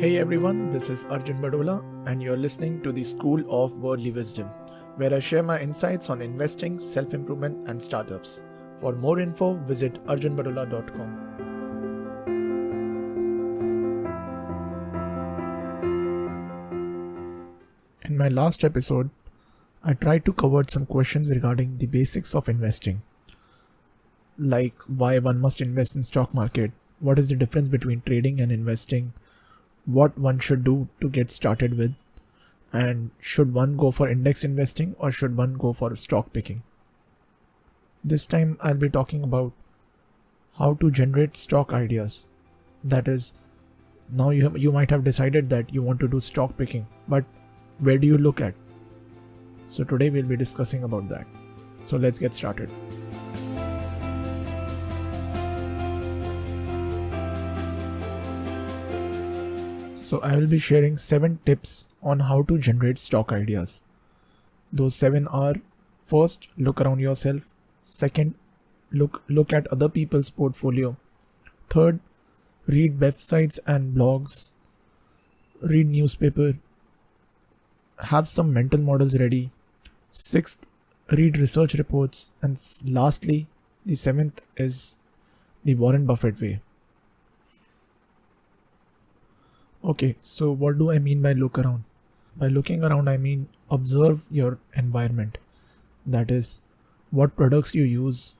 Hey everyone, this is Arjun Badola, and you're listening to the School of Worldly Wisdom, where I share my insights on investing, self improvement, and startups. For more info, visit arjunbadola.com. In my last episode, I tried to cover some questions regarding the basics of investing, like why one must invest in stock market, what is the difference between trading and investing, what one should do to get started with, and should one go for index investing or should one go for stock picking. This time I'll be talking about how to generate stock ideas. That is, now you might have decided that you want to do stock picking, but where do you look at? So today we'll be discussing about that. So let's get started. So I will be sharing 7 tips on how to generate stock ideas. Those 7 are: first, look around yourself; second, look at other people's portfolio; third, read websites and blogs; read newspaper; have some mental models ready; sixth, read research reports; and lastly, the 7th is the Warren Buffett way. Okay, so what do I mean by look around? By looking around, I mean observe your environment. That is, what products you use,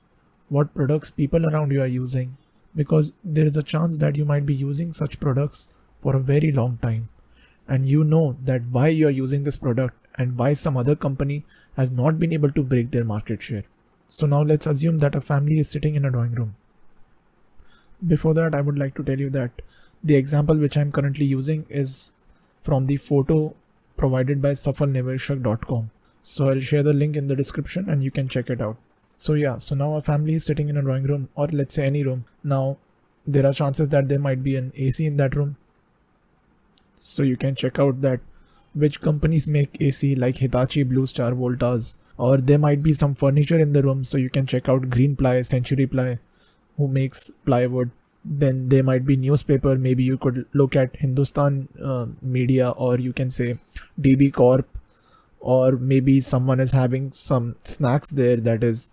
what products people around you are using, because there is a chance that you might be using such products for a very long time, and you know that why you are using this product and why some other company has not been able to break their market share. So now let's assume that a family is sitting in a drawing room. Before that, I would like to tell you that the example which I am currently using is from the photo provided by safalniveshak.com. So I'll share the link in the description and you can check it out. So now a family is sitting in a drawing room, or let's say any room. Now there are chances that there might be an AC in that room. So you can check out that which companies make AC, like Hitachi, Blue Star, Voltas, or there might be some furniture in the room. So you can check out Green Ply, Century Ply, who makes plywood. Then there might be newspaper. Maybe you could look at Hindustan Media, or you can say DB Corp, or maybe someone is having some snacks there, that is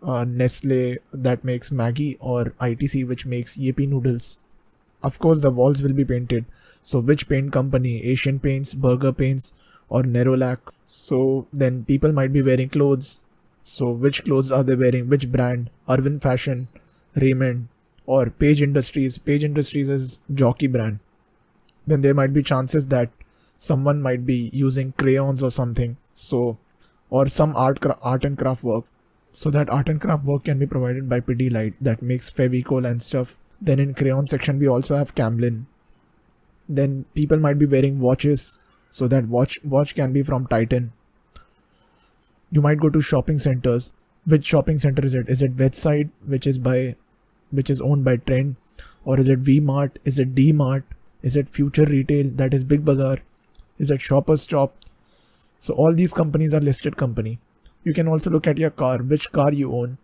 Nestle that makes Maggie, or ITC which makes Yippee noodles. Of course, the walls will be painted. So which paint company? Asian Paints, Burger Paints, or Nerolac. So then people might be wearing clothes. So which clothes are they wearing? Which brand? Arvind Fashion, Raymond, or Page Industries. Page Industries is jockey brand. Then there might be chances that someone might be using crayons or something. So, or some art and craft work. So that art and craft work can be provided by Pidilite that makes Fevicol and stuff. Then in crayon section we also have Camlin. Then people might be wearing watches. So that watch can be from Titan. You might go to shopping centers. Which shopping center is it? Is it Westside, which is owned by Trend, or is it V-Mart? Is it D-Mart? Is it Future Retail, that is Big Bazaar? Is it Shoppers Stop? So all these companies are listed company. You can also look at your car, which car you own.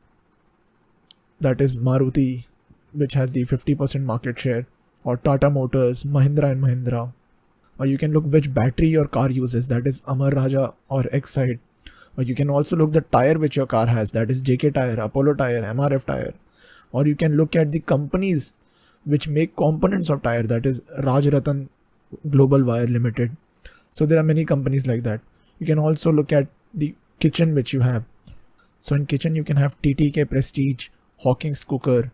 That is Maruti, which has the 50% market share, or Tata Motors, Mahindra and Mahindra. Or you can look which battery your car uses, that is Amar Raja or Exide. Or you can also look the tire which your car has, that is JK Tire, Apollo Tire, MRF Tire. Or you can look at the companies which make components of tire, that is Rajratan Global Wire Limited. So there are many companies like that. You can also look at the kitchen which you have. So in kitchen you can have TTK Prestige, Hawkins cooker,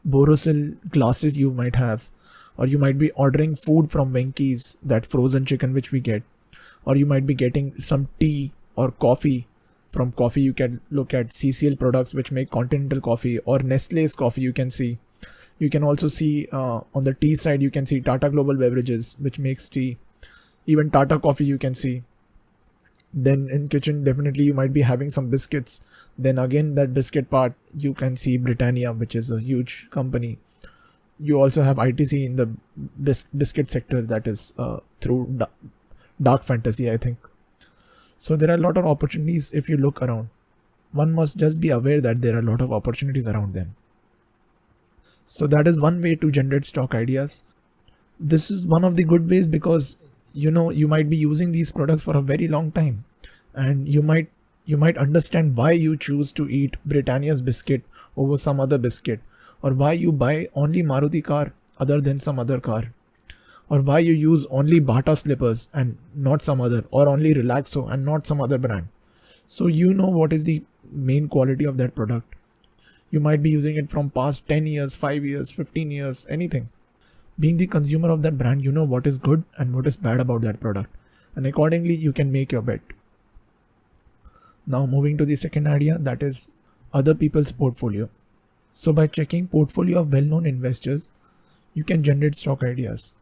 Borosil glasses you might have. Or you might be ordering food from Venky's, that frozen chicken which we get. Or you might be getting some tea or coffee. From coffee you can look at CCL products which make Continental coffee, or Nestle's coffee you can see. You can also see on the tea side you can see Tata Global Beverages which makes tea. Even Tata Coffee you can see. Then in kitchen definitely you might be having some biscuits. Then again that biscuit part you can see Britannia, which is a huge company. You also have ITC in the biscuit sector, that is through Dark Fantasy, I think. So there are a lot of opportunities if you look around. One must just be aware that there are a lot of opportunities around them. So that is one way to generate stock ideas. This is one of the good ways because you might be using these products for a very long time, and you might understand why you choose to eat Britannia's biscuit over some other biscuit, or why you buy only Maruti car other than some other car, or why you use only Bata slippers and not some other, or only Relaxo and not some other brand. So you know what is the main quality of that product. You might be using it from past 10 years, 5 years, 15 years, anything. Being the consumer of that brand, you know what is good and what is bad about that product, and accordingly you can make your bet. Now moving to the second idea, that is other people's portfolio. So by checking portfolio of well-known investors, you can generate stock ideas.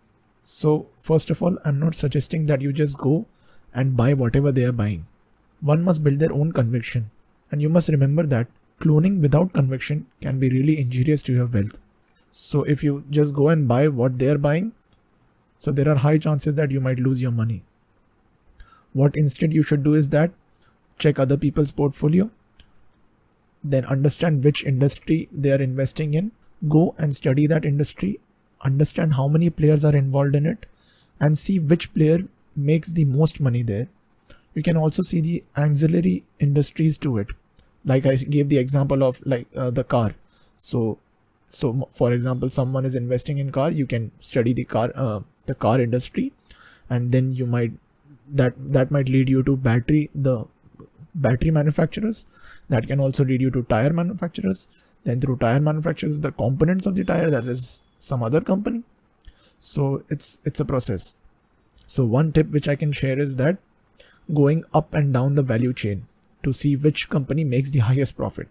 So first of all, I'm not suggesting that you just go and buy whatever they are buying. One must build their own conviction, and you must remember that cloning without conviction can be really injurious to your wealth. So if you just go and buy what they are buying, so there are high chances that you might lose your money. What instead you should do is that check other people's portfolio, then understand which industry they are investing in, go and study that industry, understand how many players are involved in it, and see which player makes the most money there. You can also see the ancillary industries to it. Like I gave the example of the car. So for example, someone is investing in car, you can study the car industry, and then you might that might lead you to the battery manufacturers. That can also lead you to tire manufacturers. Then through tire manufacturers, the components of the tire, that is some other company. So it's a process. So one tip which I can share is that going up and down the value chain to see which company makes the highest profit.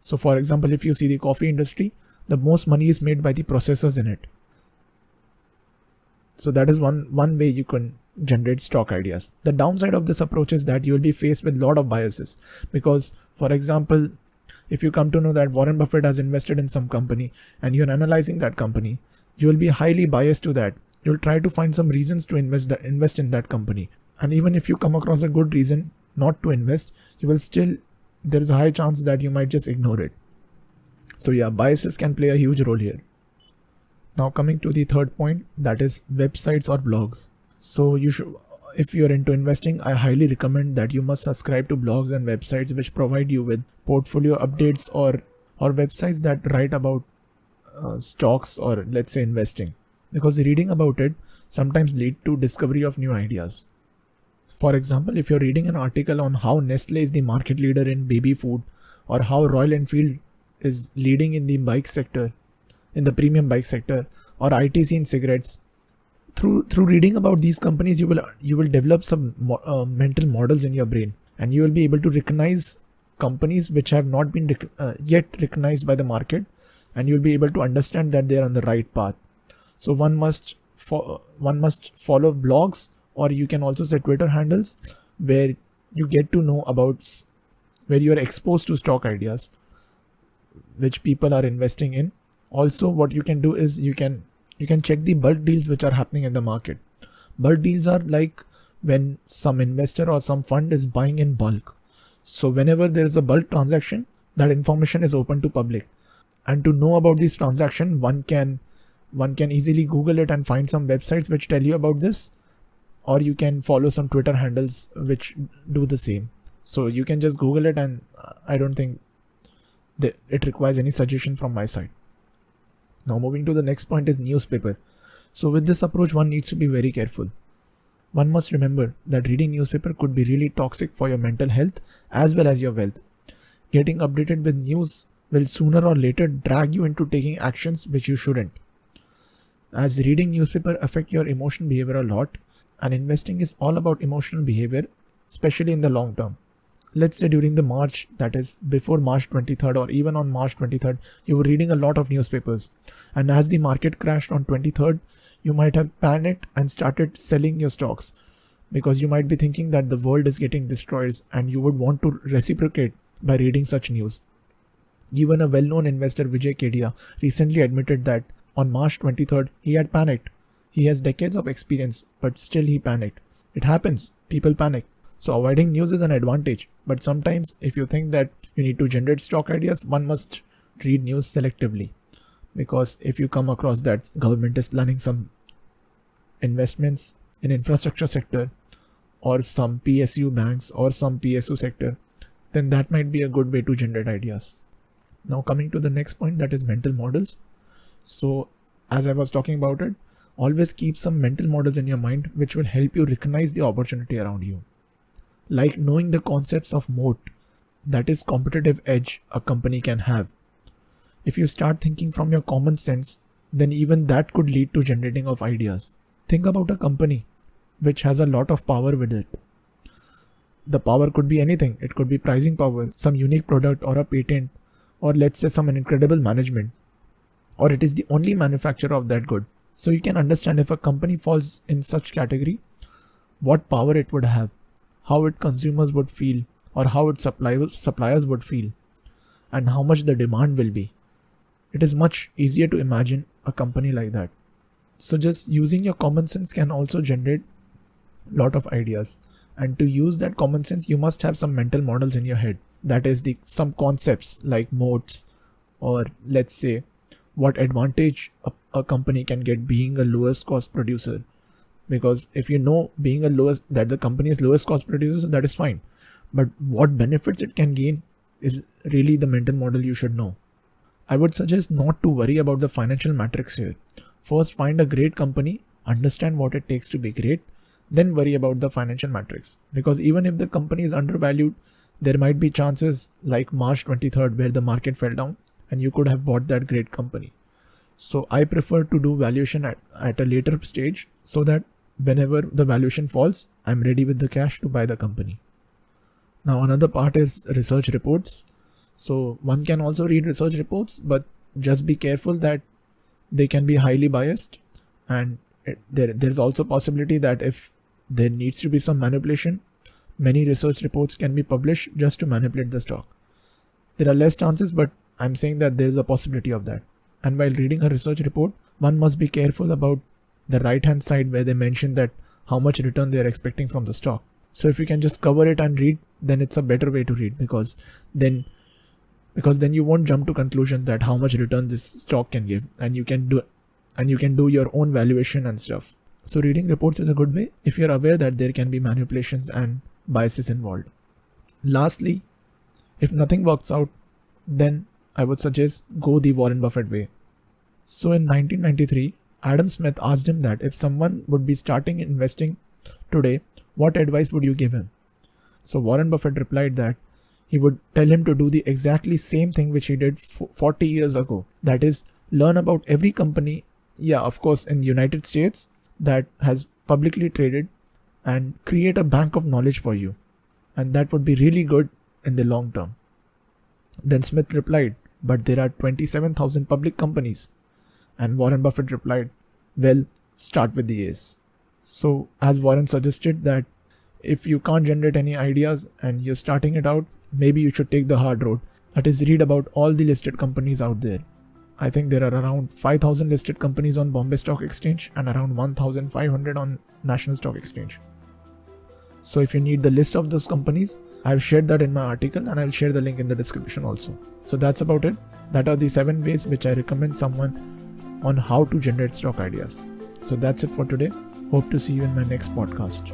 So for example, if you see the coffee industry, the most money is made by the processors in it. So that is one way you can generate stock ideas. The downside of this approach is that you will be faced with a lot of biases, because for example, if you come to know that Warren Buffett has invested in some company and you're analyzing that company, you will be highly biased to that. You'll try to find some reasons to invest in that company. And even if you come across a good reason not to invest, there is a high chance that you might just ignore it. So yeah, biases can play a huge role here. Now coming to the third point, that is websites or blogs. So if you're into investing, I highly recommend that you must subscribe to blogs and websites which provide you with portfolio updates, or websites that write about stocks, or let's say investing, because reading about it sometimes lead to discovery of new ideas. For example, if you're reading an article on how Nestle is the market leader in baby food, or how Royal Enfield is leading in the bike sector, in the premium bike sector, or ITC in cigarettes, through reading about these companies, you will develop some mental models in your brain, and you will be able to recognize companies which have not been yet recognized by the market, and you'll be able to understand that they are on the right path. So one must follow blogs, or you can also say Twitter handles, where you get to know about, where you are exposed to stock ideas which people are investing in. Also, what you can do is you can check the bulk deals which are happening in the market. Bulk deals are like when some investor or some fund is buying in bulk. So whenever there is a bulk transaction, that information is open to public. And to know about this transaction, one can easily Google it and find some websites which tell you about this, or you can follow some Twitter handles which do the same. So you can just Google it, and I don't think that it requires any suggestion from my side. Now moving to the next point is newspaper. So with this approach, one needs to be very careful. One must remember that reading newspaper could be really toxic for your mental health as well as your wealth. Getting updated with news will sooner or later drag you into taking actions which you shouldn't. As reading newspaper affect your emotional behavior a lot, and investing is all about emotional behavior, especially in the long term. Let's say during the March, that is before March 23rd, or even on March 23rd, you were reading a lot of newspapers, and as the market crashed on 23rd, you might have panicked and started selling your stocks, because you might be thinking that the world is getting destroyed and you would want to reciprocate by reading such news. Even a well-known investor, Vijay Kedia, recently admitted that on March 23rd, he had panicked. He has decades of experience, but still he panicked. It happens. People panic. So avoiding news is an advantage. But sometimes if you think that you need to generate stock ideas, one must read news selectively. Because if you come across that government is planning some investments in infrastructure sector or some PSU banks or some PSU sector, then that might be a good way to generate ideas. Now coming to the next point, that is mental models. So as I was talking about it, always keep some mental models in your mind which will help you recognize the opportunity around you. Like knowing the concepts of moat, that is competitive edge a company can have. If you start thinking from your common sense, then even that could lead to generating of ideas. Think about a company which has a lot of power with it. The power could be anything. It could be pricing power, some unique product or a patent, or let's say some incredible management, or it is the only manufacturer of that good. So you can understand if a company falls in such category, what power it would have, how its consumers would feel, or how its suppliers would feel, and how much the demand will be. It is much easier to imagine a company like that. So just using your common sense can also generate a lot of ideas. And to use that common sense, you must have some mental models in your head. That is some concepts like moats, or let's say what advantage a company can get being a lowest cost producer. Because if you know that the company is lowest cost producer, that is fine. But what benefits it can gain is really the mental model you should know. I would suggest not to worry about the financial metrics here. First, find a great company, understand what it takes to be great, then worry about the financial metrics. Because even if the company is undervalued, there might be chances like March 23rd where the market fell down and you could have bought that great company. So I prefer to do valuation at a later stage so that whenever the valuation falls, I'm ready with the cash to buy the company. Now another part is research reports. So one can also read research reports, but just be careful that they can be highly biased, and there's also possibility that if there needs to be some manipulation, many research reports can be published just to manipulate the stock. There are less chances, but I'm saying that there's a possibility of that. And while reading a research report, one must be careful about the right hand side where they mention that how much return they are expecting from the stock. So if you can just cover it and read, then it's a better way to read, because then you won't jump to conclusion that how much return this stock can give, and you can do your own valuation and stuff. So reading reports is a good way if you're aware that there can be manipulations and biases involved. Lastly, if nothing works out, then I would suggest go the Warren Buffett way. So in 1993, Adam Smith asked him that if someone would be starting investing today, what advice would you give him? So Warren Buffett replied that he would tell him to do the exactly same thing which he did 40 years ago. That is, learn about every company, of course in the United States, that has publicly traded, and create a bank of knowledge for you. And that would be really good in the long term. Then Smith replied, but there are 27,000 public companies. And Warren Buffett replied, well, start with the A's. So as Warren suggested, that if you can't generate any ideas and you're starting it out, maybe you should take the hard road. That is, read about all the listed companies out there. I think there are around 5,000 listed companies on Bombay Stock Exchange and around 1,500 on National Stock Exchange. So if you need the list of those companies, I've shared that in my article, and I'll share the link in the description also. So that's about it. That are the 7 ways which I recommend someone on how to generate stock ideas. So that's it for today. Hope to see you in my next podcast.